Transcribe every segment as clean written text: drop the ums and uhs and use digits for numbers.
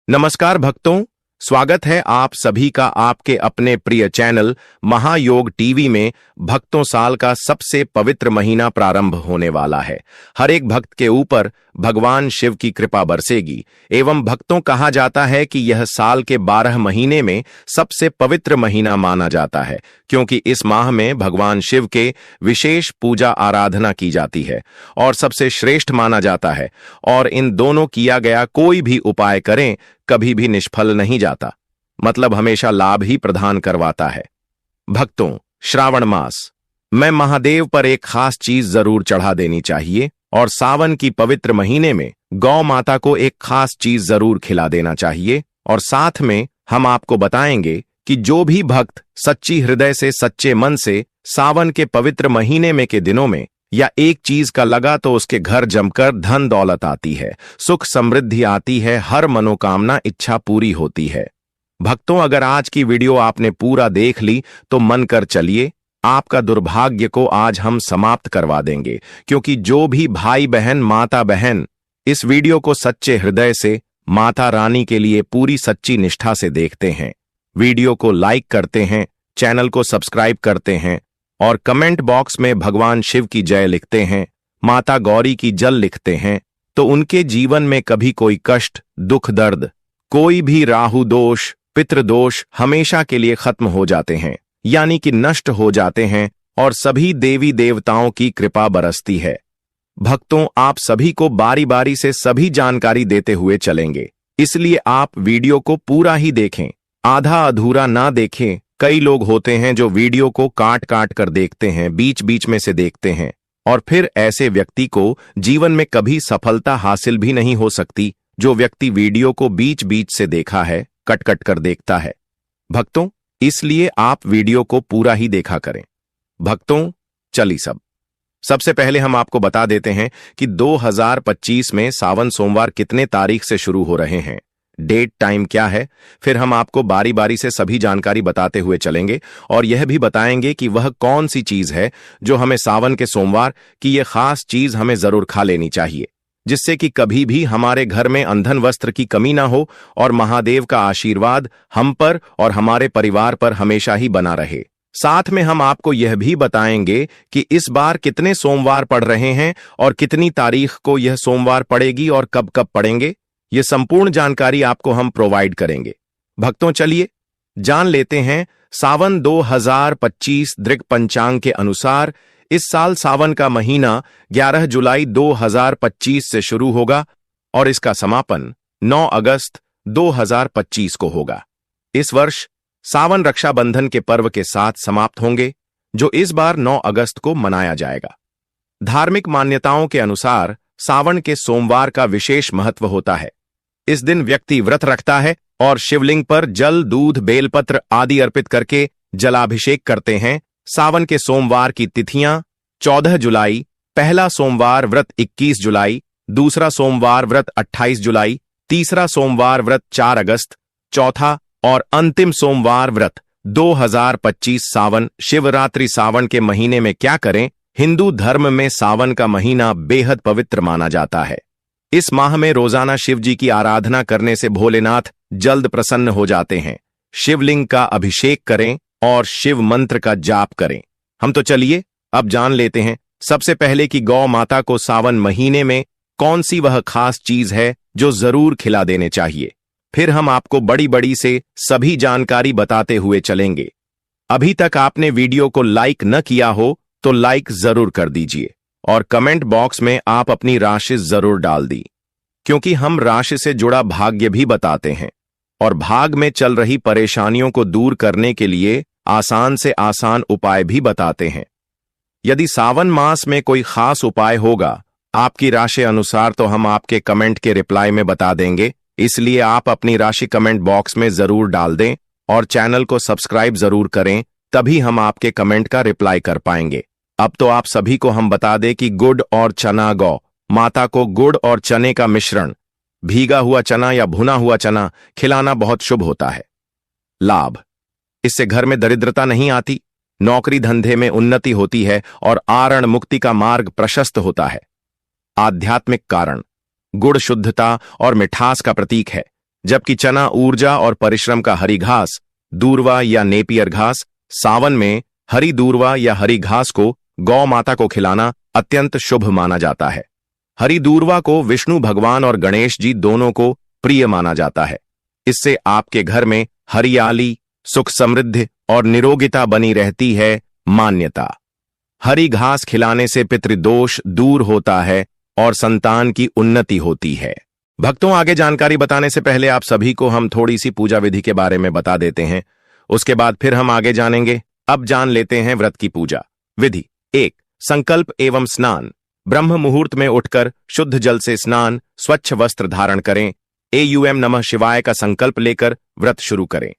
नमस्कार भक्तों, स्वागत है आप सभी का आपके अपने प्रिय चैनल महायोग टीवी में। भक्तों, साल का सबसे पवित्र महीना प्रारंभ होने वाला है। हर एक भक्त के ऊपर भगवान शिव की कृपा बरसेगी एवं भक्तों, कहा जाता है कि यह साल के 12 महीने में सबसे पवित्र महीना माना जाता है, क्योंकि इस माह में भगवान शिव के विशेष पूजा आराधना की जाती है और सबसे श्रेष्ठ माना जाता है। और इन दोनों किया गया कोई भी उपाय करें कभी भी निष्फल नहीं जाता, मतलब हमेशा लाभ ही प्रदान करवाता है। भक्तों, श्रावण मास में महादेव पर एक खास चीज जरूर चढ़ा देनी चाहिए और सावन की पवित्र महीने में गौ माता को एक खास चीज जरूर खिला देना चाहिए। और साथ में हम आपको बताएंगे कि जो भी भक्त सच्ची हृदय से, सच्चे मन से सावन के पवित्र महीने में के दिनों में या एक चीज का लगा तो उसके घर जमकर धन दौलत आती है, सुख समृद्धि आती है, हर मनोकामना इच्छा पूरी होती है। भक्तों, अगर आज की वीडियो आपने पूरा देख ली तो मन कर चलिए, आपका दुर्भाग्य को आज हम समाप्त करवा देंगे, क्योंकि जो भी भाई बहन, माता बहन इस वीडियो को सच्चे हृदय से माता रानी के लिए पूरी सच्ची निष्ठा से देखते हैं, वीडियो को लाइक करते हैं, चैनल को सब्सक्राइब करते हैं और कमेंट बॉक्स में भगवान शिव की जय लिखते हैं, माता गौरी की जल लिखते हैं, तो उनके जीवन में कभी कोई कष्ट, दुख, दर्द, कोई भी राहु दोष, पितृदोष हमेशा के लिए खत्म हो जाते हैं, यानी कि नष्ट हो जाते हैं और सभी देवी देवताओं की कृपा बरसती है। भक्तों, आप सभी को बारी बारी से सभी जानकारी देते हुए चलेंगे, इसलिए आप वीडियो को पूरा ही देखें, आधा अधूरा ना देखें। कई लोग होते हैं जो वीडियो को काट काट कर देखते हैं, बीच बीच में से देखते हैं, और फिर ऐसे व्यक्ति को जीवन में कभी सफलता हासिल भी नहीं हो सकती, जो व्यक्ति वीडियो को बीच बीच से देखा है, कट कट कर देखता है। भक्तों, इसलिए आप वीडियो को पूरा ही देखा करें। भक्तों, चलिए सबसे पहले हम आपको बता देते हैं कि 2025 में सावन सोमवार कितने तारीख से शुरू हो रहे हैं, डेट, टाइम क्या है। फिर हम आपको बारी बारी से सभी जानकारी बताते हुए चलेंगे और यह भी बताएंगे कि वह कौन सी चीज है जो हमें सावन के सोमवार की यह खास चीज हमें जरूर खा लेनी चाहिए, जिससे कि कभी भी हमारे घर में अंधन वस्त्र की कमी ना हो और महादेव का आशीर्वाद हम पर और हमारे परिवार पर हमेशा ही बना रहे। साथ में हम आपको यह भी बताएंगे कि इस बार कितने सोमवार पड़ रहे हैं और कितनी तारीख को यह सोमवार पड़ेगी और कब कब पड़ेंगे, ये संपूर्ण जानकारी आपको हम प्रोवाइड करेंगे। भक्तों, चलिए जान लेते हैं। सावन 2025 दृक पंचांग के अनुसार इस साल सावन का महीना 11 जुलाई 2025 से शुरू होगा और इसका समापन 9 अगस्त 2025 को होगा। इस वर्ष सावन रक्षाबंधन के पर्व के साथ समाप्त होंगे, जो इस बार 9 अगस्त को मनाया जाएगा। धार्मिक मान्यताओं के अनुसार सावन के सोमवार का विशेष महत्व होता है। इस दिन व्यक्ति व्रत रखता है और शिवलिंग पर जल, दूध, बेलपत्र आदि अर्पित करके जलाभिषेक करते हैं। सावन के सोमवार की तिथियां 14 जुलाई, पहला सोमवार व्रत 21 जुलाई, दूसरा सोमवार व्रत 28 जुलाई, तीसरा सोमवार व्रत 4 अगस्त, चौथा और अंतिम सोमवार व्रत 2025 सावन शिवरात्रि। सावन के महीने में क्या करें? हिंदू धर्म में सावन का महीना बेहद पवित्र माना जाता है। इस माह में रोजाना शिव जी की आराधना करने से भोलेनाथ जल्द प्रसन्न हो जाते हैं। शिवलिंग का अभिषेक करें और शिव मंत्र का जाप करें। हम तो चलिए अब जान लेते हैं सबसे पहले कि गौ माता को सावन महीने में कौन सी वह खास चीज है जो जरूर खिला देने चाहिए। फिर हम आपको बड़ी बड़ी से सभी जानकारी बताते हुए चलेंगे। अभी तक आपने वीडियो को लाइक न किया हो तो लाइक जरूर कर दीजिए और कमेंट बॉक्स में आप अपनी राशि जरूर डाल दी, क्योंकि हम राशि से जुड़ा भाग्य भी बताते हैं और भाग में चल रही परेशानियों को दूर करने के लिए आसान से आसान उपाय भी बताते हैं। यदि सावन मास में कोई खास उपाय होगा आपकी राशि अनुसार तो हम आपके कमेंट के रिप्लाई में बता देंगे, इसलिए आप अपनी राशि कमेंट बॉक्स में जरूर डाल दें और चैनल को सब्सक्राइब जरूर करें, तभी हम आपके कमेंट का रिप्लाई कर पाएंगे। अब तो आप सभी को हम बता दें कि गुड़ और चना, गौ माता को गुड़ और चने का मिश्रण, भीगा हुआ चना या भुना हुआ चना खिलाना बहुत शुभ होता है। लाभ, इससे घर में दरिद्रता नहीं आती, नौकरी धंधे में उन्नति होती है और आरण मुक्ति का मार्ग प्रशस्त होता है। आध्यात्मिक कारण, गुड़ शुद्धता और मिठास का प्रतीक है, जबकि चना ऊर्जा और परिश्रम का हरी घास, दूर्वा या नेपियर घास। सावन में हरी दूर्वा या हरी घास को गौ माता को खिलाना अत्यंत शुभ माना जाता है। हरी दूर्वा को विष्णु भगवान और गणेश जी दोनों को प्रिय माना जाता है। इससे आपके घर में हरियाली, सुख समृद्धि और निरोगिता बनी रहती है। मान्यता, हरी घास खिलाने से पितृदोष दूर होता है और संतान की उन्नति होती है। भक्तों, आगे जानकारी बताने से पहले आप सभी को हम थोड़ी सी पूजा विधि के बारे में बता देते हैं, उसके बाद फिर हम आगे जानेंगे। अब जान लेते हैं व्रत की पूजा विधि। 1. संकल्प एवं स्नान। ब्रह्म मुहूर्त में उठकर शुद्ध जल से स्नान, स्वच्छ वस्त्र धारण करें। एयूएम नमः शिवाय का संकल्प लेकर व्रत शुरू करें।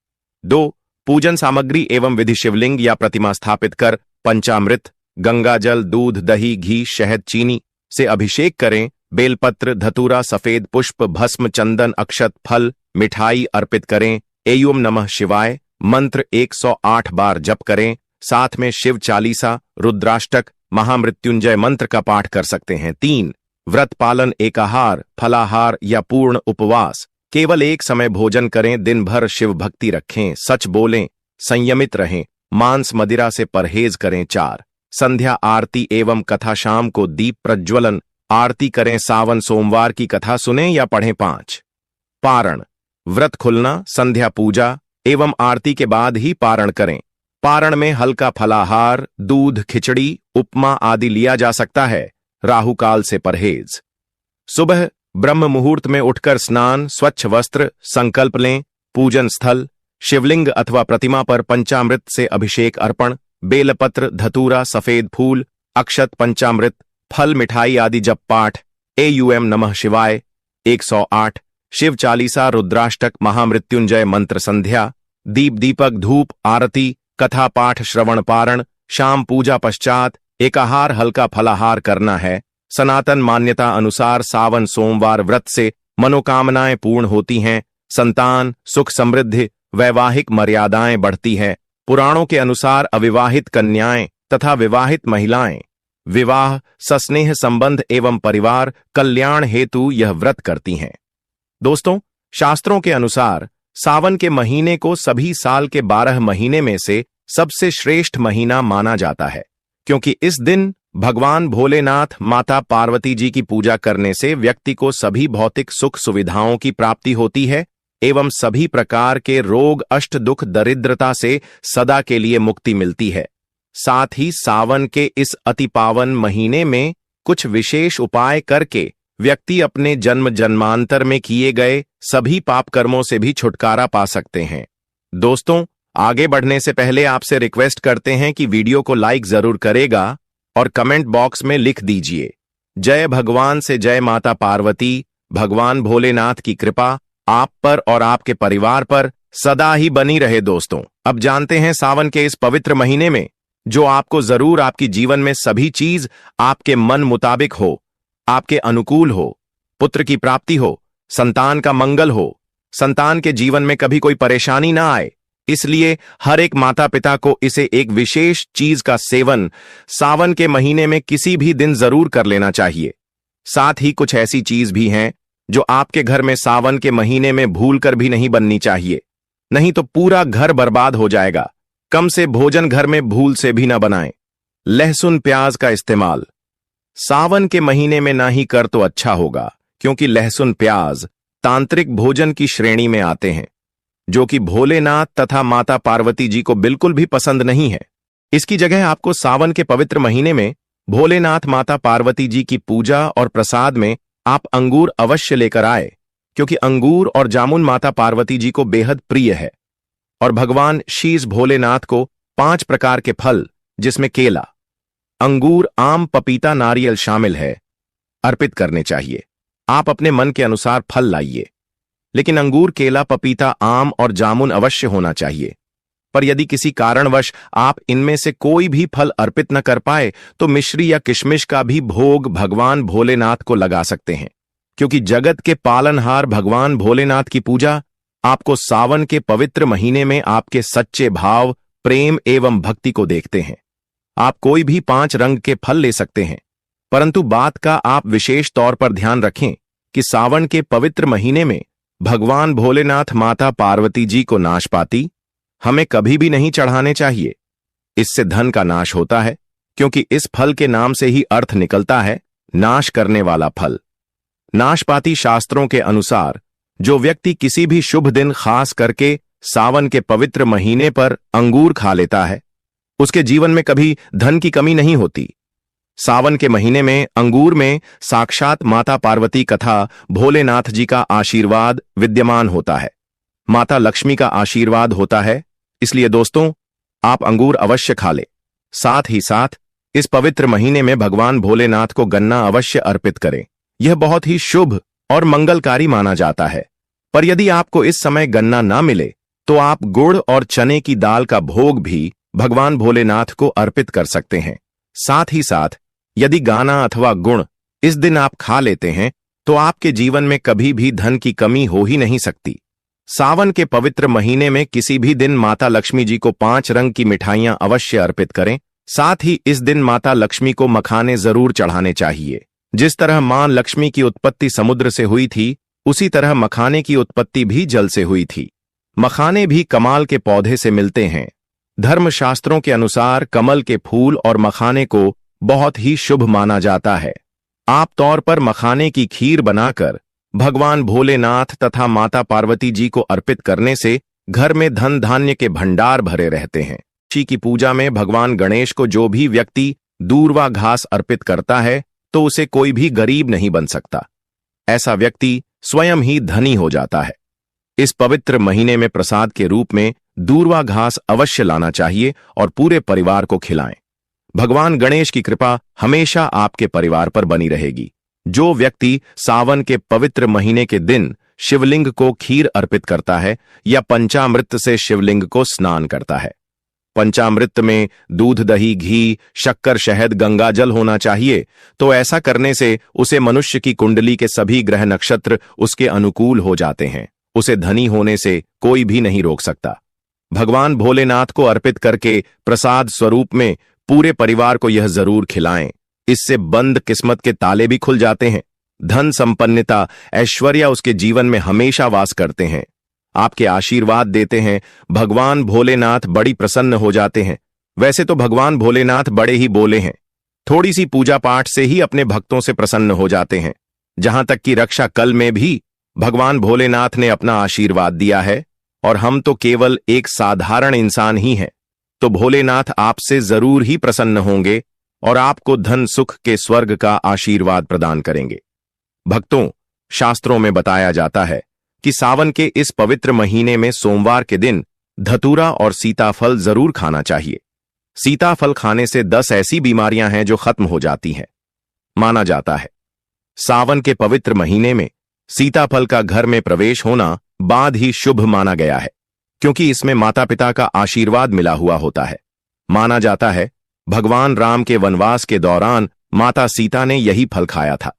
2. पूजन सामग्री एवं विधि। शिवलिंग या प्रतिमा स्थापित कर पंचामृत, गंगा जल, दूध, दही, घी, शहद, चीनी से अभिषेक करें। बेलपत्र, धतूरा, सफेद पुष्प, भस्म, चंदन, अक्षत, फल, मिठाई अर्पित करें। एयूम नमः शिवाय मंत्र 108 बार जप करें। साथ में शिव चालीसा, रुद्राष्टक, महामृत्युंजय मंत्र का पाठ कर सकते हैं। 3. व्रत पालन। एकाहार, फलाहार या पूर्ण उपवास। केवल एक समय भोजन करें। दिन भर शिव भक्ति रखें। सच बोलें, संयमित रहें। मांस मदिरा से परहेज करें। 4. संध्या आरती एवं कथा। शाम को दीप प्रज्वलन आरती करें। सावन सोमवार की कथा सुनें या पढ़ें। 5. पारण। व्रत खुलना, संध्या पूजा एवं आरती के बाद ही पारण करें। पारण में हल्का फलाहार, दूध, खिचड़ी, उपमा आदि लिया जा सकता है। राहु काल से परहेज। सुबह ब्रह्म मुहूर्त में उठकर स्नान, स्वच्छ वस्त्र, संकल्प लें। पूजन स्थल शिवलिंग अथवा प्रतिमा पर पंचामृत से अभिषेक अर्पण। बेलपत्र, धतूरा, सफेद फूल, अक्षत, पंचामृत, फल, मिठाई आदि जप पाठ। एयूएम नमः शिवाय 108, शिव चालीसा, रुद्राष्टक, महामृत्युंजय मंत्र। संध्या दीप, दीपक, धूप, आरती, कथा पाठ, श्रवण, पारण। शाम पूजा पश्चात एकाहार, हल्का फलाहार करना है। सनातन मान्यता अनुसार सावन सोमवार व्रत से मनोकामनाएं पूर्ण होती हैं। संतान, सुख समृद्धि, वैवाहिक मर्यादाएं बढ़ती है। पुराणों के अनुसार अविवाहित कन्याएं तथा विवाहित महिलाएं विवाह, सस्नेह संबंध एवं परिवार कल्याण हेतु यह व्रत करती हैं। दोस्तों, शास्त्रों के अनुसार सावन के महीने को सभी साल के 12 महीने में से सबसे श्रेष्ठ महीना माना जाता है, क्योंकि इस दिन भगवान भोलेनाथ, माता पार्वती जी की पूजा करने से व्यक्ति को सभी भौतिक सुख सुविधाओं की प्राप्ति होती है एवं सभी प्रकार के रोग, अष्ट दुख, दरिद्रता से सदा के लिए मुक्ति मिलती है। साथ ही सावन के इस अति पावन महीने में कुछ विशेष उपाय करके व्यक्ति अपने जन्म जन्मांतर में किए गए सभी पाप कर्मों से भी छुटकारा पा सकते हैं। दोस्तों, आगे बढ़ने से पहले आपसे रिक्वेस्ट करते हैं कि वीडियो को लाइक जरूर करेगा और कमेंट बॉक्स में लिख दीजिए, जय भगवान से जय माता पार्वती। भगवान भोलेनाथ की कृपा आप पर और आपके परिवार पर सदा ही बनी रहे। दोस्तों, अब जानते हैं सावन के इस पवित्र महीने में जो आपको जरूर आपकी जीवन में सभी चीज आपके मन मुताबिक हो, आपके अनुकूल हो, पुत्र की प्राप्ति हो, संतान का मंगल हो, संतान के जीवन में कभी कोई परेशानी ना आए। इसलिए हर एक माता पिता को इसे एक विशेष चीज का सेवन सावन के महीने में किसी भी दिन जरूर कर लेना चाहिए। साथ ही कुछ ऐसी चीज भी हैं जो आपके घर में सावन के महीने में भूल कर भी नहीं बननी चाहिए, नहीं तो पूरा घर बर्बाद हो जाएगा। कम से भोजन घर में भूल से भी ना बनाएं। लहसुन प्याज का इस्तेमाल सावन के महीने में ना ही कर तो अच्छा होगा, क्योंकि लहसुन प्याज तांत्रिक भोजन की श्रेणी में आते हैं, जो कि भोलेनाथ तथा माता पार्वती जी को बिल्कुल भी पसंद नहीं है। इसकी जगह आपको सावन के पवित्र महीने में भोलेनाथ, माता पार्वती जी की पूजा और प्रसाद में आप अंगूर अवश्य लेकर आए, क्योंकि अंगूर और जामुन माता पार्वती जी को बेहद प्रिय है। और भगवान शीश भोलेनाथ को 5 प्रकार के फल, जिसमें केला, अंगूर, आम, पपीता, नारियल शामिल है, अर्पित करने चाहिए। आप अपने मन के अनुसार फल लाइए, लेकिन अंगूर, केला, पपीता, आम और जामुन अवश्य होना चाहिए। पर यदि किसी कारणवश आप इनमें से कोई भी फल अर्पित न कर पाए तो मिश्री या किशमिश का भी भोग भगवान भोलेनाथ को लगा सकते हैं, क्योंकि जगत के पालनहार भगवान भोलेनाथ की पूजा आपको सावन के पवित्र महीने में आपके सच्चे भाव, प्रेम एवं भक्ति को देखते हैं। आप कोई भी 5 रंग के फल ले सकते हैं, परंतु बात का आप विशेष तौर पर ध्यान रखें कि सावन के पवित्र महीने में भगवान भोलेनाथ माता पार्वती जी को नाशपाती हमें कभी भी नहीं चढ़ाने चाहिए। इससे धन का नाश होता है, क्योंकि इस फल के नाम से ही अर्थ निकलता है नाश करने वाला फल। नाशपाती शास्त्रों के अनुसार जो व्यक्ति किसी भी शुभ दिन, खास करके सावन के पवित्र महीने पर अंगूर खा लेता है, उसके जीवन में कभी धन की कमी नहीं होती। सावन के महीने में अंगूर में साक्षात माता पार्वती तथा भोलेनाथ जी का आशीर्वाद विद्यमान होता है, माता लक्ष्मी का आशीर्वाद होता है। इसलिए दोस्तों, आप अंगूर अवश्य खा ले। साथ ही साथ इस पवित्र महीने में भगवान भोलेनाथ को गन्ना अवश्य अर्पित करें। यह बहुत ही शुभ और मंगलकारी माना जाता है। पर यदि आपको इस समय गन्ना ना मिले तो आप गुड़ और चने की दाल का भोग भी भगवान भोलेनाथ को अर्पित कर सकते हैं। साथ ही साथ यदि गाना अथवा गुड़ इस दिन आप खा लेते हैं तो आपके जीवन में कभी भी धन की कमी हो ही नहीं सकती। सावन के पवित्र महीने में किसी भी दिन माता लक्ष्मी जी को 5 रंग की मिठाइयां अवश्य अर्पित करें। साथ ही इस दिन माता लक्ष्मी को मखाने जरूर चढ़ाने चाहिए। जिस तरह मां लक्ष्मी की उत्पत्ति समुद्र से हुई थी, उसी तरह मखाने की उत्पत्ति भी जल से हुई थी। मखाने भी कमाल के पौधे से मिलते हैं। धर्मशास्त्रों के अनुसार कमल के फूल और मखाने को बहुत ही शुभ माना जाता है। आप तौर पर मखाने की खीर बनाकर भगवान भोलेनाथ तथा माता पार्वती जी को अर्पित करने से घर में धन धान्य के भंडार भरे रहते हैं। ऋषि की पूजा में भगवान गणेश को जो भी व्यक्ति दूर्वा घास अर्पित करता है तो उसे कोई भी गरीब नहीं बन सकता। ऐसा व्यक्ति स्वयं ही धनी हो जाता है। इस पवित्र महीने में प्रसाद के रूप में दूर्वा घास अवश्य लाना चाहिए और पूरे परिवार को खिलाएं। भगवान गणेश की कृपा हमेशा आपके परिवार पर बनी रहेगी। जो व्यक्ति सावन के पवित्र महीने के दिन शिवलिंग को खीर अर्पित करता है या पंचामृत से शिवलिंग को स्नान करता है। पंचामृत में दूध, दही, घी, शक्कर, शहद, गंगा जल होना चाहिए। तो ऐसा करने से उसे मनुष्य की कुंडली के सभी ग्रह नक्षत्र उसके अनुकूल हो जाते हैं। उसे धनी होने से कोई भी नहीं रोक सकता। भगवान भोलेनाथ को अर्पित करके प्रसाद स्वरूप में पूरे परिवार को यह जरूर खिलाएं। इससे बंद किस्मत के ताले भी खुल जाते हैं। धन, संपन्नता, ऐश्वर्य उसके जीवन में हमेशा वास करते हैं। आपके आशीर्वाद देते हैं। भगवान भोलेनाथ बड़ी प्रसन्न हो जाते हैं। वैसे तो भगवान भोलेनाथ बड़े ही बोले हैं। थोड़ी सी पूजा पाठ से ही अपने भक्तों से प्रसन्न हो जाते हैं। जहां तक कि रक्षा कल में भी भगवान भोलेनाथ ने अपना आशीर्वाद दिया है और हम तो केवल एक साधारण इंसान ही हैं। तो भोलेनाथ आपसे जरूर ही प्रसन्न होंगे और आपको धन, सुख के स्वर्ग का आशीर्वाद प्रदान करेंगे। भक्तों, शास्त्रों में बताया जाता है कि सावन के इस पवित्र महीने में सोमवार के दिन धतूरा और सीताफल जरूर खाना चाहिए। सीताफल खाने से 10 ऐसी बीमारियां हैं जो खत्म हो जाती हैं। माना जाता है सावन के पवित्र महीने में सीताफल का घर में प्रवेश होना बाद ही शुभ माना गया है, क्योंकि इसमें माता पिता का आशीर्वाद मिला हुआ होता है। माना जाता है भगवान राम के वनवास के दौरान माता सीता ने यही फल खाया था।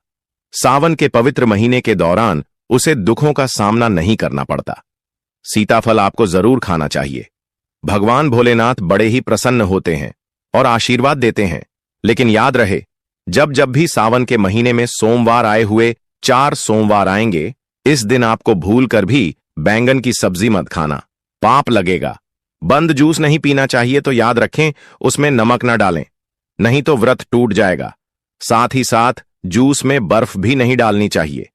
सावन के पवित्र महीने के दौरान उसे दुखों का सामना नहीं करना पड़ता। सीताफल आपको जरूर खाना चाहिए। भगवान भोलेनाथ बड़े ही प्रसन्न होते हैं और आशीर्वाद देते हैं। लेकिन याद रहे, जब जब भी सावन के महीने में सोमवार आए हुए 4 सोमवार आएंगे, इस दिन आपको भूल कर भी बैंगन की सब्जी मत खाना, पाप लगेगा। बंद जूस नहीं पीना चाहिए, तो याद रखें उसमें नमक ना डालें, नहीं तो व्रत टूट जाएगा। साथ ही साथ जूस में बर्फ भी नहीं डालनी चाहिए।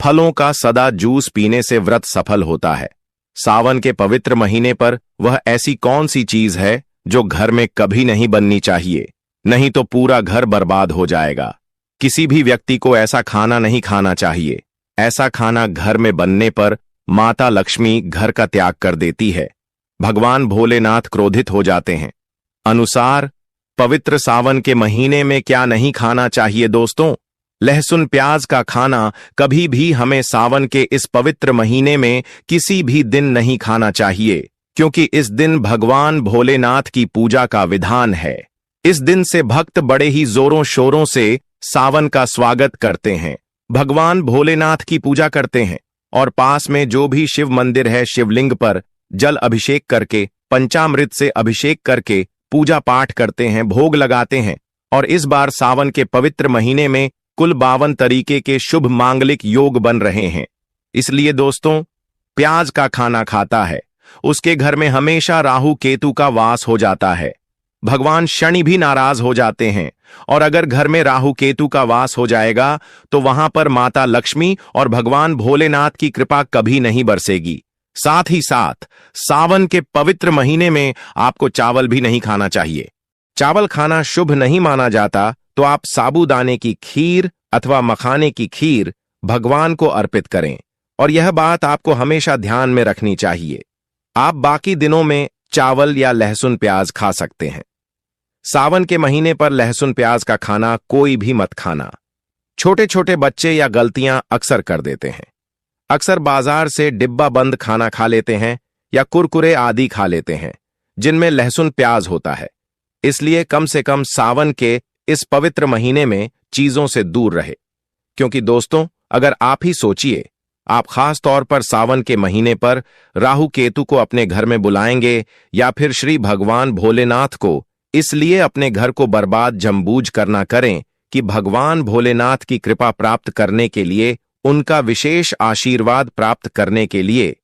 फलों का सदा जूस पीने से व्रत सफल होता है। सावन के पवित्र महीने पर वह ऐसी कौन सी चीज है जो घर में कभी नहीं बननी चाहिए, नहीं तो पूरा घर बर्बाद हो जाएगा। किसी भी व्यक्ति को ऐसा खाना नहीं खाना चाहिए। ऐसा खाना घर में बनने पर माता लक्ष्मी घर का त्याग कर देती है। भगवान भोलेनाथ क्रोधित हो जाते हैं। अनुसार पवित्र सावन के महीने में क्या नहीं खाना चाहिए दोस्तों? लहसुन, प्याज का खाना कभी भी हमें सावन के इस पवित्र महीने में किसी भी दिन नहीं खाना चाहिए, क्योंकि इस दिन भगवान भोलेनाथ की पूजा का विधान है। इस दिन से भक्त बड़े ही जोरों शोरों से सावन का स्वागत करते हैं, भगवान भोलेनाथ की पूजा करते हैं और पास में जो भी शिव मंदिर है, शिवलिंग पर जल अभिषेक करके, पंचामृत से अभिषेक करके पूजा पाठ करते हैं, भोग लगाते हैं। और इस बार सावन के पवित्र महीने में कुल 52 तरीके के शुभ मांगलिक योग बन रहे हैं। इसलिए दोस्तों, प्याज का खाना खाता है उसके घर में हमेशा राहु केतु का वास हो जाता है। भगवान शनि भी नाराज हो जाते हैं, और अगर घर में राहु केतु का वास हो जाएगा तो वहां पर माता लक्ष्मी और भगवान भोलेनाथ की कृपा कभी नहीं बरसेगी। साथ ही साथ सावन के पवित्र महीने में आपको चावल भी नहीं खाना चाहिए। चावल खाना शुभ नहीं माना जाता, तो आप साबूदाने की खीर अथवा मखाने की खीर भगवान को अर्पित करें, और यह बात आपको हमेशा ध्यान में रखनी चाहिए। आप बाकी दिनों में चावल या लहसुन प्याज खा सकते हैं। सावन के महीने पर लहसुन प्याज का खाना कोई भी मत खाना। छोटे छोटे बच्चे या गलतियां अक्सर कर देते हैं। अक्सर बाजार से डिब्बा बंद खाना खा लेते हैं या कुरकुरे आदि खा लेते हैं जिनमें लहसुन प्याज होता है। इसलिए कम से कम सावन के इस पवित्र महीने में चीजों से दूर रहे। क्योंकि दोस्तों, अगर आप ही सोचिए, आप खास तौर पर सावन के महीने पर राहु केतु को अपने घर में बुलाएंगे या फिर श्री भगवान भोलेनाथ को इसलिए अपने घर को बर्बाद जमबूझ करना करें कि भगवान भोलेनाथ की कृपा प्राप्त करने के लिए, उनका विशेष आशीर्वाद प्राप्त करने के लिए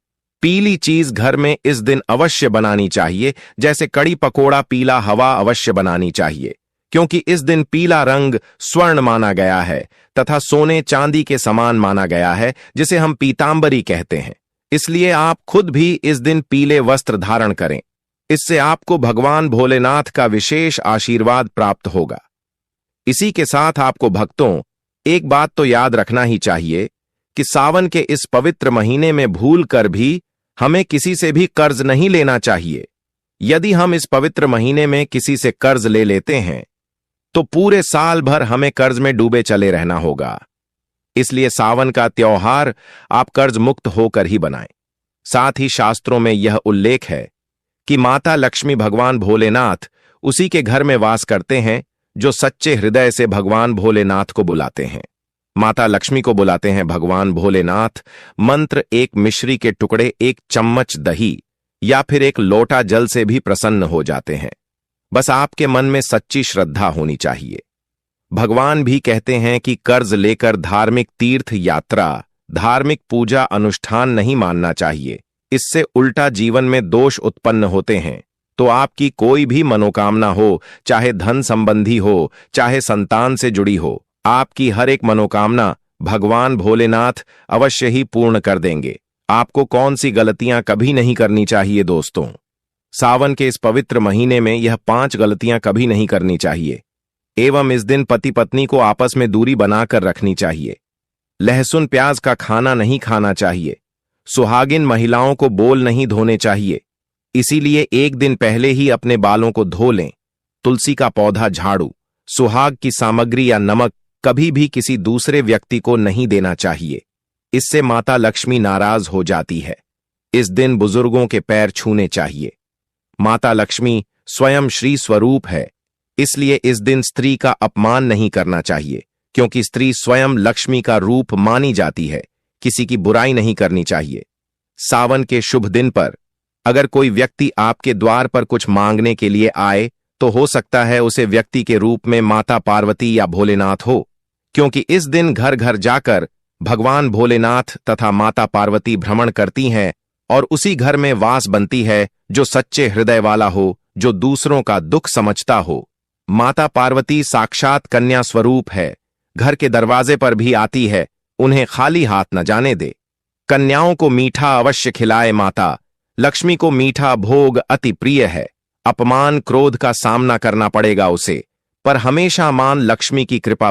पीली चीज घर में इस दिन अवश्य बनानी चाहिए। जैसे कड़ी पकोड़ा पीला हवा अवश्य बनानी चाहिए, क्योंकि इस दिन पीला रंग स्वर्ण माना गया है तथा सोने चांदी के समान माना गया है, जिसे हम पीतांबरी कहते हैं। इसलिए आप खुद भी इस दिन पीले वस्त्र धारण करें। इससे आपको भगवान भोलेनाथ का विशेष आशीर्वाद प्राप्त होगा। इसी के साथ आपको भक्तों, एक बात तो याद रखना ही चाहिए कि सावन के इस पवित्र महीने में भूल कर भी हमें किसी से भी कर्ज नहीं लेना चाहिए। यदि हम इस पवित्र महीने में किसी से कर्ज ले लेते हैं तो पूरे साल भर हमें कर्ज में डूबे चले रहना होगा। इसलिए सावन का त्योहार आप कर्ज मुक्त होकर ही बनाएं। साथ ही शास्त्रों में यह उल्लेख है कि माता लक्ष्मी भगवान भोलेनाथ उसी के घर में वास करते हैं जो सच्चे हृदय से भगवान भोलेनाथ को बुलाते हैं। माता लक्ष्मी को बुलाते हैं भगवान भोलेनाथ। मंत्र एक मिश्री के टुकड़े, एक चम्मच दही या फिर एक लोटा जल से भी प्रसन्न हो जाते हैं। बस आपके मन में सच्ची श्रद्धा होनी चाहिए। भगवान भी कहते हैं कि कर्ज लेकर धार्मिक तीर्थ यात्रा, धार्मिक पूजा अनुष्ठान नहीं मानना चाहिए। इससे उल्टा जीवन में दोष उत्पन्न होते हैं। तो आपकी कोई भी मनोकामना हो, चाहे धन संबंधी हो, चाहे संतान से जुड़ी हो, आपकी हर एक मनोकामना भगवान भोलेनाथ अवश्य ही पूर्ण कर देंगे। आपको कौन सी गलतियां कभी नहीं करनी चाहिए दोस्तों? सावन के इस पवित्र महीने में यह 5 गलतियां कभी नहीं करनी चाहिए। एवं इस दिन पति पत्नी को आपस में दूरी बनाकर रखनी चाहिए। लहसुन प्याज का खाना नहीं खाना चाहिए। सुहागिन महिलाओं को बोल नहीं धोने चाहिए। इसीलिए एक दिन पहले ही अपने बालों को धो लें। तुलसी का पौधा, झाड़ू, सुहाग की सामग्री या नमक कभी भी किसी दूसरे व्यक्ति को नहीं देना चाहिए। इससे माता लक्ष्मी नाराज हो जाती है। इस दिन बुजुर्गों के पैर छूने चाहिए। माता लक्ष्मी स्वयं श्री स्वरूप है, इसलिए इस दिन स्त्री का अपमान नहीं करना चाहिए, क्योंकि स्त्री स्वयं लक्ष्मी का रूप मानी जाती है। किसी की बुराई नहीं करनी चाहिए। सावन के शुभ दिन पर अगर कोई व्यक्ति आपके द्वार पर कुछ मांगने के लिए आए तो हो सकता है उसे व्यक्ति के रूप में माता पार्वती या भोलेनाथ हो, क्योंकि इस दिन घर घर जाकर भगवान भोलेनाथ तथा माता पार्वती भ्रमण करती हैं और उसी घर में वास बनती है जो सच्चे हृदय वाला हो, जो दूसरों का दुख समझता हो। माता पार्वती साक्षात कन्या स्वरूप है। घर के दरवाजे पर भी आती है। उन्हें खाली हाथ न जाने दे। कन्याओं को मीठा अवश्य खिलाए माता। लक्ष्मी को मीठा भोग अति प्रिय है। अपमान क्रोध का सामना करना पड़ेगा उसे, पर हमेशा मान लक्ष्मी की कृपा